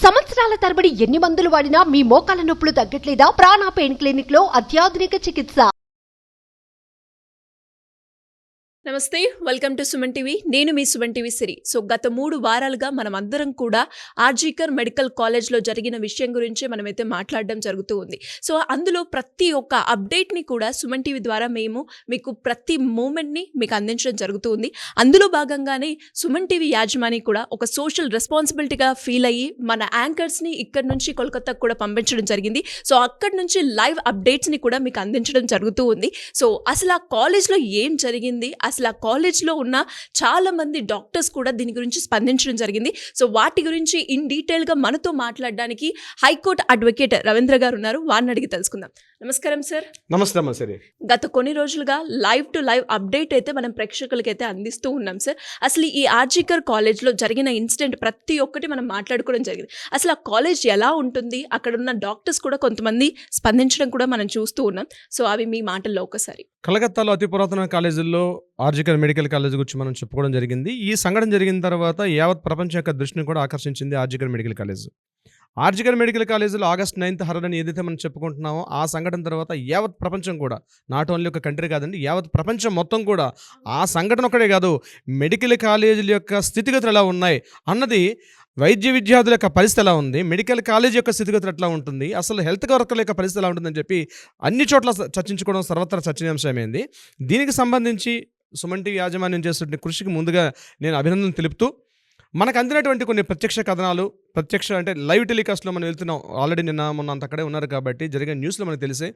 సంవత్సరాల తరబడి ఎన్ని మందులు వాడినా మీ మోకాల నొప్పులు తగ్గట్లేదా? ప్రాణ పెయిన్ క్లినిక్ లో అత్యాధునిక చికిత్స. నమస్తే, వెల్కమ్ టు సుమన్ టీవీ. నేను మీ సుమన్ టీవీ సిరి. సో గత 3 వారాలుగా మనం అందరం కూడా ఆర్జీకర్ మెడికల్ కాలేజ్లో జరిగిన విషయం గురించి మనమైతే మాట్లాడడం జరుగుతూ ఉంది. సో అందులో ప్రతి ఒక్క అప్డేట్ని కూడా సుమన్ టీవీ ద్వారా మేము మీకు ప్రతి మూమెంట్ని మీకు అందించడం జరుగుతూ ఉంది. అందులో భాగంగానే సుమన్ టీవీ యాజమాని కూడా ఒక సోషల్ రెస్పాన్సిబిలిటీగా ఫీల్ అయ్యి మన యాంకర్స్ని ఇక్కడి నుంచి కోల్కతాకు కూడా పంపించడం జరిగింది. సో అక్కడి నుంచి లైవ్ అప్డేట్స్ని కూడా మీకు అందించడం జరుగుతూ ఉంది. సో అసలు ఆ కాలేజ్లో ఏం జరిగింది, అసలు ఆ కాలేజ్లో ఉన్న చాలా మంది డాక్టర్స్ కూడా దీని గురించి స్పందించడం జరిగింది. సో వాటి గురించి ఇన్ డీటెయిల్గా మనతో మాట్లాడడానికి హైకోర్టు అడ్వకేట్ రవీంద్ర గారు ఉన్నారు. వారిని అడిగి తెలుసుకుందాం. నమస్కారం సార్. నమస్తే. గత కొన్ని రోజులుగా లైవ్ టు లైవ్ అప్డేట్ అయితే మనం ప్రేక్షకులకైతే అందిస్తూ ఉన్నాం సార్. అసలు ఈ ఆర్జీకర్ కాలేజ్లో జరిగిన ఇన్సిడెంట్ ప్రతి ఒక్కటి మనం మాట్లాడుకోవడం జరిగింది. అసలు ఆ కాలేజ్ ఎలా ఉంటుంది, అక్కడ ఉన్న డాక్టర్స్ కూడా కొంతమంది స్పందించడం కూడా మనం చూస్తూ ఉన్నాం. సో అవి మీ మాటల్లో ఒకసారి. కలకత్తాలో అతి పురాతన కాలేజీల్లో ఆర్జికర్ మెడికల్ కాలేజ్ గురించి మనం చెప్పుకోవడం జరిగింది. ఈ సంఘటన జరిగిన తర్వాత యావత్ ప్రపంచం యొక్క దృష్టిని కూడా ఆకర్షించింది RG Kar medical college. RG Kar medical కాలేజీలో August 9th హర్రర్ అని ఏదైతే మనం చెప్పుకుంటున్నామో ఆ సంఘటన తర్వాత యావత్ ప్రపంచం కూడా, నాట్ ఓన్లీ ఒక కంట్రీ కాదండి, యావత్ ప్రపంచం మొత్తం కూడా ఆ సంఘటన ఒకటే కాదు, మెడికల్ కాలేజీల యొక్క స్థితిగతులు ఎలా ఉన్నాయి అన్నది, వైద్య విద్యార్థుల యొక్క పరిస్థితి ఎలా ఉంది, మెడికల్ కాలేజ్ యొక్క స్థితిగతులు ఎట్లా ఉంటుంది, అసలు హెల్త్ వర్కర్ల యొక్క పరిస్థితి ఎలా ఉంటుందని చెప్పి అన్ని చోట్ల చర్చించుకోవడం సర్వత్రా చర్చనీయాంశమైంది. దీనికి సంబంధించి సుమన్ టీవీ యాజమాన్యం చేస్తున్న కృషికి ముందుగా నేను అభినందన తెలుపుతూ, మనకు అందినటువంటి కొన్ని ప్రత్యక్ష కథనాలు, ప్రత్యక్ష అంటే లైవ్ టెలికాస్ట్లో మనం వెళ్తున్నాం. ఆల్రెడీ నిన్న మొన్న అంత అక్కడే ఉన్నారు కాబట్టి జరిగిన న్యూస్లో మనకు తెలిసే,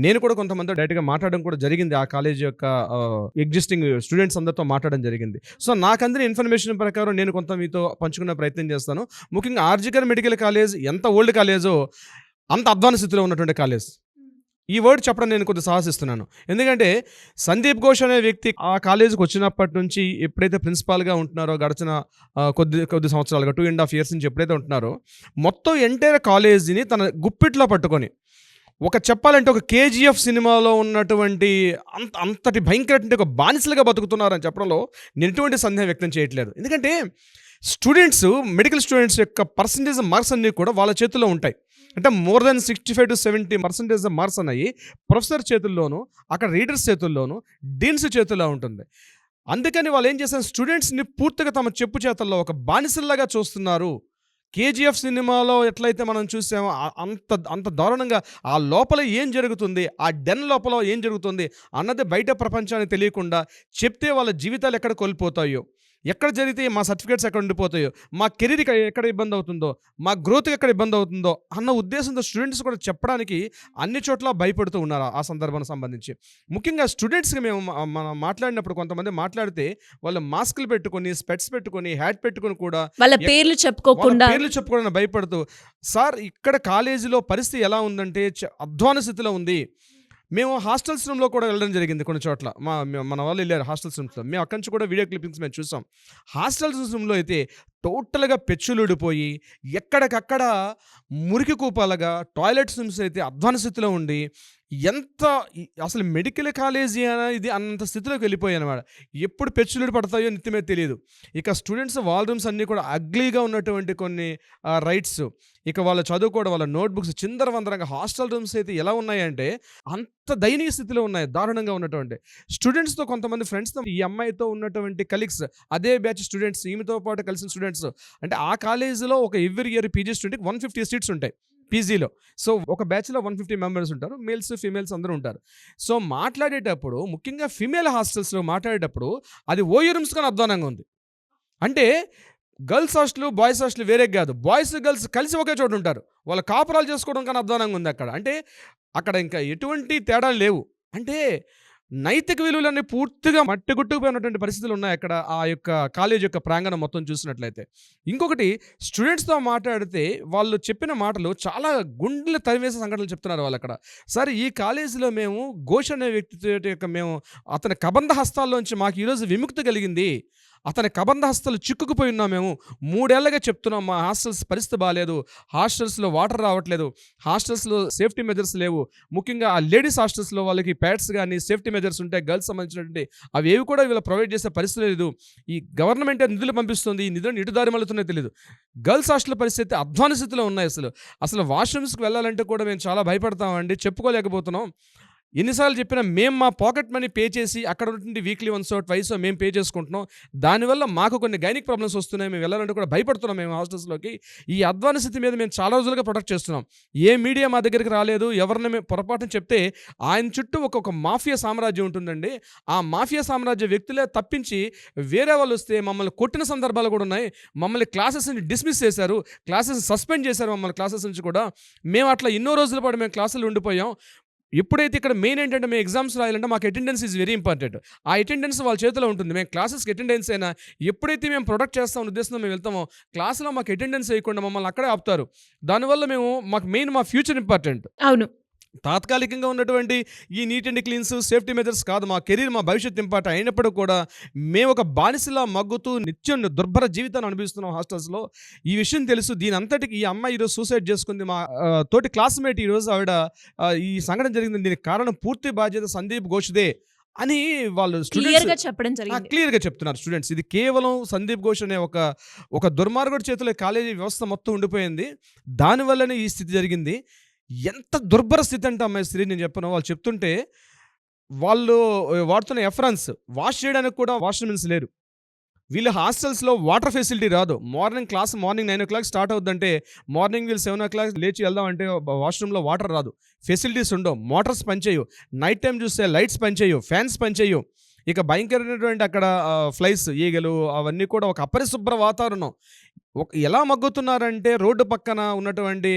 నేను కూడా కొంతమంది డైరెక్ట్గా మాట్లాడడం కూడా జరిగింది. ఆ కాలేజ్ యొక్క ఎగ్జిస్టింగ్ స్టూడెంట్స్ అందరితో మాట్లాడడం జరిగింది. సో నాకు అందిన ఇన్ఫర్మేషన్ ప్రకారం నేను కొంత మీతో పంచుకునే ప్రయత్నం చేస్తాను. ముఖ్యంగా ఆర్జికర్ మెడికల్ కాలేజ్ ఎంత ఓల్డ్ కాలేజో అంత అధ్వాన స్థితిలో ఉన్నటువంటి కాలేజ్. ఈ వర్డ్ చెప్పడం నేను కొద్దిగా సాహసిస్తున్నాను. ఎందుకంటే సందీప్ ఘోష్ అనే వ్యక్తి ఆ కాలేజీకి వచ్చినప్పటి నుంచి ఎప్పుడైతే ప్రిన్సిపాల్గా ఉంటున్నారో, గడిచిన కొద్ది సంవత్సరాలుగా 2.5 years నుంచి ఎప్పుడైతే ఉంటున్నారో, మొత్తం ఎంటైర్ కాలేజీని తన గుప్పిట్లో పట్టుకొని, ఒక చెప్పాలంటే ఒక KGF సినిమాలో ఉన్నటువంటి అంతటి భయంకరటువంటి ఒక బానిసలుగా బతుకుతున్నారని చెప్పడంలో నేను ఎటువంటి సందేహం వ్యక్తం చేయట్లేదు. ఎందుకంటే స్టూడెంట్స్, మెడికల్ స్టూడెంట్స్ యొక్క పర్సంటేజ్ మార్క్స్ అన్నీ కూడా వాళ్ళ చేతుల్లో ఉంటాయి. అంటే more than 65 to 70% మార్క్స్ అన్నాయి ప్రొఫెసర్ చేతుల్లోనూ, అక్కడ రీడర్స్ చేతుల్లోనూ, డీన్స్ చేతుల్లో ఉంటుంది. అందుకని వాళ్ళు ఏం చేస్తారు, స్టూడెంట్స్ని పూర్తిగా తమ చెప్పు చేతల్లో ఒక బానిసల్లాగా చూస్తున్నారు. KGF సినిమాలో ఎట్లయితే మనం చూసామో అంత దారుణంగా ఆ లోపల ఏం జరుగుతుంది, ఆ డెన్ లోపల ఏం జరుగుతుంది అన్నది బయట ప్రపంచానికి తెలియకుండా చెప్తే వాళ్ళ జీవితాలు ఎక్కడ కోల్పోతాయో, ఎక్కడ జరిగితే మా సర్టిఫికేట్స్ ఎక్కడ ఉండిపోతాయో, మా కెరీర్కి ఎక్కడ ఇబ్బంది అవుతుందో, మా గ్రోత్కి ఎక్కడ ఇబ్బంది అవుతుందో అన్న ఉద్దేశంతో స్టూడెంట్స్ కూడా చెప్పడానికి అన్ని చోట్ల భయపడుతూ ఉన్నారు. ఆ సందర్భానికి సంబంధించి ముఖ్యంగా స్టూడెంట్స్కి మనం మాట్లాడినప్పుడు కొంతమంది మాట్లాడితే వాళ్ళు మాస్కులు పెట్టుకొని, స్పెట్స్ పెట్టుకొని, హ్యాట్ పెట్టుకొని కూడా వాళ్ళ పేర్లు చెప్పుకోవడానికి భయపడుతూ, సార్ ఇక్కడ కాలేజీలో పరిస్థితి ఎలా ఉందంటే అధ్వాన స్థితిలో ఉంది. మేము హాస్టల్స్ రూమ్లో కూడా వెళ్ళడం జరిగింది కొన్ని చోట్ల. మన వాళ్ళు వెళ్ళారు హాస్టల్స్ రూమ్స్లో. మేము అక్కడి నుంచి కూడా వీడియో క్లిప్పింగ్స్ మేము చూసాం. హాస్టల్స్ రూమ్లో అయితే టోటల్గా పెచ్చులుడిపోయి, ఎక్కడికక్కడ మురికి కూపాలుగా, టాయిలెట్స్ రూమ్స్ అయితే అధ్వాన స్థితిలో ఉండి, అసలు మెడికల్ కాలేజీ ఇది అన్నంత స్థితిలోకి వెళ్ళిపోయాయి అనమాట. ఎప్పుడు పెచ్చులుడి పడతాయో నిత్యమే తెలియదు. ఇక స్టూడెంట్స్ వాల్ రూమ్స్ అన్నీ కూడా అగ్లీగా ఉన్నటువంటి కొన్ని రైట్స్, ఇక వాళ్ళు చదువుకోవడం, వాళ్ళ నోట్బుక్స్ చిందరవందరంగా. హాస్టల్ రూమ్స్ అయితే ఎలా ఉన్నాయంటే అంత దయనీయ స్థితిలో ఉన్నాయి, దారుణంగా ఉన్నటువంటి. స్టూడెంట్స్తో కొంతమంది ఫ్రెండ్స్తో, ఈ అమ్మాయితో ఉన్నటువంటి కలీగ్స్, అదే బ్యాచ్ స్టూడెంట్స్, ఈమెతో పాటు కలిసిన స్టూడెంట్స్, అంటే ఆ కాలేజీలో ఒక ఎవ్రీ ఇయర్ PG స్టూడెంట్కి 150 సీట్స్ ఉంటాయి పీజీలో. సో ఒక బ్యాచ్లో 150 మెంబర్స్ ఉంటారు, మేల్స్ ఫీమేల్స్ అందరూ ఉంటారు. సో మాట్లాడేటప్పుడు, ముఖ్యంగా ఫీమేల్ హాస్టల్స్లో మాట్లాడేటప్పుడు అది ఓయూ రూమ్స్ కానీ అధ్వానంగా ఉంది. అంటే గర్ల్స్ హాస్టల్, బాయ్స్ హాస్టల్ వేరే కాదు, బాయ్స్ గర్ల్స్ కలిసి ఒకే చోటు ఉంటారు, వాళ్ళ కాపురాలు చేసుకోవడం కానీ అధ్వానంగా ఉంది అక్కడ. అంటే అక్కడ ఇంకా ఎటువంటి తేడాలు లేవు. అంటే నైతిక విలువలన్నీ పూర్తిగా మట్టిగుట్టుకుపోయినటువంటి పరిస్థితులు ఉన్నాయి అక్కడ, ఆ యొక్క కాలేజ్ యొక్క ప్రాంగణం మొత్తం చూసినట్లయితే. ఇంకొకటి, స్టూడెంట్స్తో మాట్లాడితే వాళ్ళు చెప్పిన మాటలు చాలా గుండెలు తరివేసే సంఘటనలు చెప్తున్నారు వాళ్ళు అక్కడ. సరే, ఈ కాలేజీలో మేము ఘోష్ అనే వ్యక్తి యొక్క అతని కబంధ హస్తాల్లోంచి మాకు ఈరోజు విముక్తి కలిగింది. అతని కబంధహస్తలు చిక్కుకుపోయి ఉన్నాం మేము. 3 ఏళ్లుగా చెప్తున్నాం మా హాస్టల్స్ పరిస్థితి బాలేదు. హాస్టల్స్‌లో వాటర్ రావట్లేదు. హాస్టల్స్‌లో సేఫ్టీ మెజర్స్ లేవు. ముఖ్యంగా ఆ లేడీస్ హాస్టల్స్‌లో వాళ్ళకి ప్యాడ్స్ గాని, సేఫ్టీ మెజర్స్ ఉంటాయి గర్ల్స్ సంబంధించినటువంటి. అవేవి కూడా వీళ్ళు ప్రొవైడ్ చేసే పరిస్థితి లేదు. ఈ గవర్నమెంటే నిధులు పంపిస్తుంది. ఈ నిధులను ఎటు దారి మళ్లుతున్నాయో తెలీదు. గర్ల్స్ హాస్టల్ పరిస్థితి అధ్వాన స్థితిలో ఉన్నాయి అసలు. అసలు వాష్‌రూమ్స్‌కి వెళ్ళాలంటే కూడా మేము చాలా భయపడతామండి. చెప్పుకోలేకపోతున్నాం. ఎన్నిసార్లు చెప్పినా మేము మా పాకెట్ మనీ పే చేసి అక్కడ ఉన్నటువంటి వీక్లీ వన్సో ట్వైసో మేము పే చేసుకుంటున్నాం. దానివల్ల మాకు కొన్ని గైనిక్ ప్రాబ్లమ్స్ వస్తున్నాయి. మేము వెళ్ళాలంటే కూడా భయపడుతున్నాం మేము హాస్టల్స్‌లోకి. ఈ అధ్వాన స్థితి మీద మేము చాలా రోజులుగా ప్రొటెక్ట్ చేస్తున్నాం. ఏ మీడియా మా దగ్గరికి రాలేదు. ఎవరిని మేము పొరపాటున చెప్తే ఆయన చుట్టూ ఒక మాఫియా సామ్రాజ్యం ఉంటుందండి. ఆ మాఫియా సామ్రాజ్య వ్యక్తులే తప్పించి వేరే వాళ్ళు వస్తే మమ్మల్ని కొట్టిన సందర్భాలు కూడా ఉన్నాయి. మమ్మల్ని క్లాసెస్ నుంచి డిస్మిస్ చేశారు. క్లాసెస్ సస్పెండ్ చేశారు మమ్మల్ని క్లాసెస్ నుంచి కూడా. మేము అట్లా ఎన్నో రోజుల పాటు మేము క్లాసులు ఉండిపోయాం. ఎప్పుడైతే ఇక్కడ మెయిన్ ఏంటంటే మేము ఎగ్జామ్స్ రాయాలంటే మాకు అటెండెన్స్ ఈజ్ వెరీ ఇంపార్టెంట్. ఆ అటెండెన్స్ వాళ్ళ చేతిలో ఉంటుంది. మేము క్లాసెస్కి అటెండెన్స్ అయినా ఎప్పుడైతే మేము ప్రొడక్ట్ చేస్తామని ఉద్దేశంతో మేము వెళ్తామో క్లాస్లో మాకు అటెండెన్స్ వేయకుండా మమ్మల్ని అక్కడే ఆపుతారు. దానివల్ల మాకు మెయిన్ మా ఫ్యూచర్ ఇంపార్టెంట్. అవును. తాత్కాలికంగా ఉన్నటువంటి ఈ neat and cleans safety measures కాదు. మా కెరీర్ మా భవిష్యత్ ఇంపార్టెంట్ అయినప్పుడు కూడా మేము ఒక బానిసలా మగ్గుతూ నిత్యం దుర్భర జీవితాన్ని అనుభవిస్తున్నాం హాస్టల్స్లో. ఈ విషయం తెలుసు. దీని అంతటికి ఈ అమ్మాయి ఈరోజు సూసైడ్ చేసుకుంది. మా తోటి క్లాస్మేట్ ఈరోజు ఆవిడ ఈ సంఘటన జరిగింది. దీనికి కారణం పూర్తి బాధ్యత సందీప్ ఘోష్దే అని వాళ్ళు క్లియర్‌గా చెప్పడం జరిగింది. క్లియర్‌గా చెప్తున్నారు స్టూడెంట్స్. ఇది కేవలం సందీప్ ఘోష్ అనే ఒక దుర్మార్గుడి చేతిలో కాలేజీ వ్యవస్థ మొత్తం ఉండిపోయింది. దానివల్లనే ఈ స్థితి జరిగింది. ఎంత దుర్భర స్థితి అంటే అమ్మాయి స్త్రీ నేను చెప్పను. వాళ్ళు చెప్తుంటే వాళ్ళు వాడుతున్న ఎఫ్రాన్స్ వాష్ చేయడానికి కూడా వాష్‌రూమ్స్ లేరు. వీళ్ళ హాస్టల్స్లో వాటర్ ఫెసిలిటీ రాదు. మార్నింగ్ 9 స్టార్ట్ అవుద్దంటే మార్నింగ్ వీళ్ళు 7 లేచి వెళ్దాం అంటే వాష్రూమ్లో వాటర్ రాదు. ఫెసిలిటీస్ ఉండవు. మోటార్స్ పనిచేయవు. నైట్ టైం చూస్తే లైట్స్ పనిచేయవు. ఫ్యాన్స్ పనిచేయవు. ఇక భయంకరమైనటువంటి అక్కడ ఫ్లైస్, ఈగలు అవన్నీ కూడా ఒక అపరిశుభ్ర వాతావరణం. ఎలా మగ్గుతున్నారంటే రోడ్డు పక్కన ఉన్నటువంటి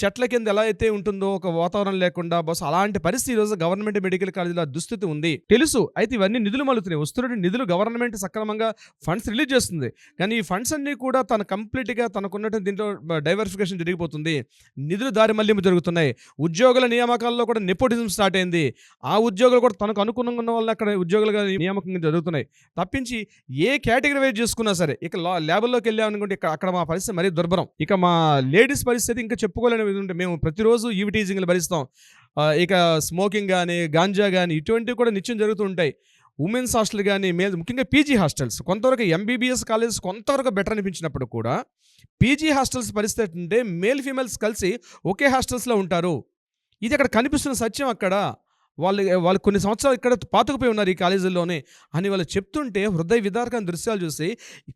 చెట్ల కింద ఎలా అయితే ఉంటుందో ఒక వాతావరణం లేకుండా బస్ అలాంటి పరిస్థితి ఈరోజు గవర్నమెంట్ మెడికల్ కాలేజీలో దుస్థితి ఉంది. తెలుసు. అయితే ఇవన్నీ నిధులు మలుతున్నాయి. వస్తున్న నిధులు గవర్నమెంట్ సక్రమంగా ఫండ్స్ రిలీజ్ చేస్తుంది. కానీ ఈ ఫండ్స్ అన్నీ కూడా కంప్లీట్గా తనకున్నటువంటి దీంట్లో డైవర్సిఫికేషన్ జరిగిపోతుంది. నిధులు దారి మళ్లింపు జరుగుతున్నాయి. ఉద్యోగుల నియామకాల్లో కూడా నెపోటిజం స్టార్ట్ అయింది. ఆ ఉద్యోగులు కూడా తనకు అనుగుణంగా ఉన్న వాళ్ళని అక్కడ ఉద్యోగులుగా నియామకంగా జరుగుతున్నాయి తప్పించి ఏ కేటగిరీ వైజ్ చేసుకున్నా సరే. ఇక ల్యాబుల్లోకి వెళ్ళామనుకుంటే అక్కడ మా పరిస్థితి మరీ దుర్భరం. ఇక మా లేడీస్ పరిస్థితి ఇంకా చెప్పుకోలేని విధంగా మేము ప్రతిరోజు ఈవి టీజింగ్లు భరిస్తాం. ఇక స్మోకింగ్ కానీ గాంజా కానీ ఇటువంటివి కూడా నిత్యం జరుగుతూ ఉంటాయి. ఉమెన్స్ హాస్టల్ కానీ ముఖ్యంగా పీజీ హాస్టల్స్ కొంతవరకు ఎంబీబీఎస్ కాలేజెస్ కొంతవరకు బెటర్ అనిపించినప్పుడు కూడా పీజీ హాస్టల్స్ పరిస్థితి అంటే మేల్ ఫీమేల్స్ కలిసి ఒకే హాస్టల్స్లో ఉంటారు. ఇది అక్కడ కనిపిస్తున్న సత్యం. అక్కడ వాళ్ళు కొన్ని సంవత్సరాలు ఇక్కడ పాతుకుపోయి ఉన్నారు ఈ కాలేజీల్లోనే అని వాళ్ళు చెప్తుంటే హృదయ విదారకమైన దృశ్యాలు చూసి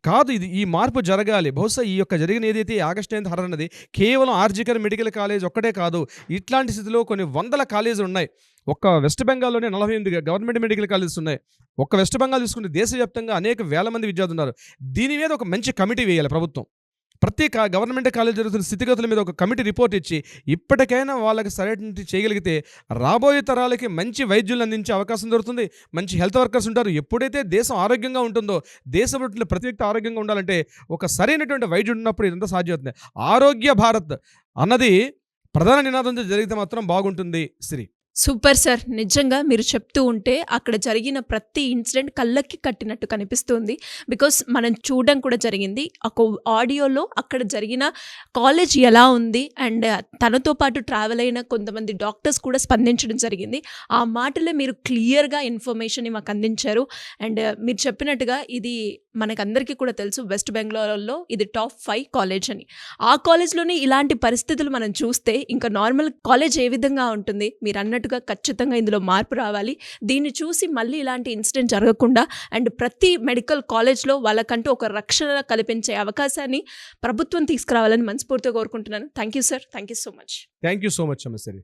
కాదు ఇది ఈ మార్పు జరగాలి. బహుశా ఈ యొక్క జరిగిన ఏదైతే ఆగస్టు 9 అన్నది కేవలం ఆర్జికర్ మెడికల్ కాలేజ్ ఒక్కటే కాదు. ఇట్లాంటి స్థితిలో కొన్ని వందల కాలేజీలు ఉన్నాయి. ఒక్క వెస్ట్ బెంగాల్లోనే 48 గవర్నమెంట్ మెడికల్ కాలేజెస్ ఉన్నాయి. ఒక్క వెస్ట్ బెంగాల్ తీసుకుంటే దేశవ్యాప్తంగా అనేక వేల మంది విద్యార్థులు ఉన్నారు. దీని మీద ఒక మంచి కమిటీ వేయాలి ప్రభుత్వం. ప్రతి గవర్నమెంట్ కాలేజ్ జరుగుతున్న స్థితిగతుల మీద ఒక కమిటీ రిపోర్ట్ ఇచ్చి ఇప్పటికైనా వాళ్ళకి సరైనటువంటి చేయగలిగితే రాబోయే తరాలకి మంచి వైద్యులు అందించే అవకాశం దొరుకుతుంది. మంచి హెల్త్ వర్కర్స్ ఉంటారు. ఎప్పుడైతే దేశం ఆరోగ్యంగా ఉంటుందో దేశంలో ప్రతి వ్యక్తి ఆరోగ్యంగా ఉండాలంటే ఒక సరైనటువంటి వైద్యుడు ఉన్నప్పుడు ఇదంతా సాధ్యమవుతుంది. ఆరోగ్య భారత్ అన్నది ప్రధాన నినాదంతో జరిగితే మాత్రం బాగుంటుంది. Shri super sir. నిజంగా మీరు చెప్తూ ఉంటే అక్కడ జరిగిన ప్రతి ఇన్సిడెంట్ కళ్ళకి కట్టినట్టు కనిపిస్తుంది. బికాస్ మనం చూడడం కూడా జరిగింది. ఒక ఆడియోలో అక్కడ జరిగిన కాలేజ్ ఎలా ఉంది అండ్ తనతో పాటు ట్రావెల్ అయిన కొంతమంది డాక్టర్స్ కూడా స్పందించడం జరిగింది. ఆ మాటలే మీరు క్లియర్గా ఇన్ఫర్మేషన్ని మాకు అందించారు. అండ్ మీరు చెప్పినట్టుగా ఇది మనకందరికీ కూడా తెలుసు వెస్ట్ బెంగాల్లో ఇది టాప్ 5 కాలేజ్ అని. ఆ కాలేజ్లోనే ఇలాంటి పరిస్థితులు మనం చూస్తే ఇంకా నార్మల్ కాలేజ్ ఏ విధంగా ఉంటుంది? మీరు అన్నట్టుగా ఖచ్చితంగా ఇందులో మార్పు రావాలి. దీన్ని చూసి మళ్ళీ ఇలాంటి ఇన్సిడెంట్ జరగకుండా అండ్ ప్రతి మెడికల్ కాలేజ్లో వాళ్ళకంటూ ఒక రక్షణ కల్పించే అవకాశాన్ని ప్రభుత్వం తీసుకురావాలని మనస్ఫూర్తిగా కోరుకుంటున్నాను. Thank you sir. Thank you so much. Thank you so much అమ్మ. సరే.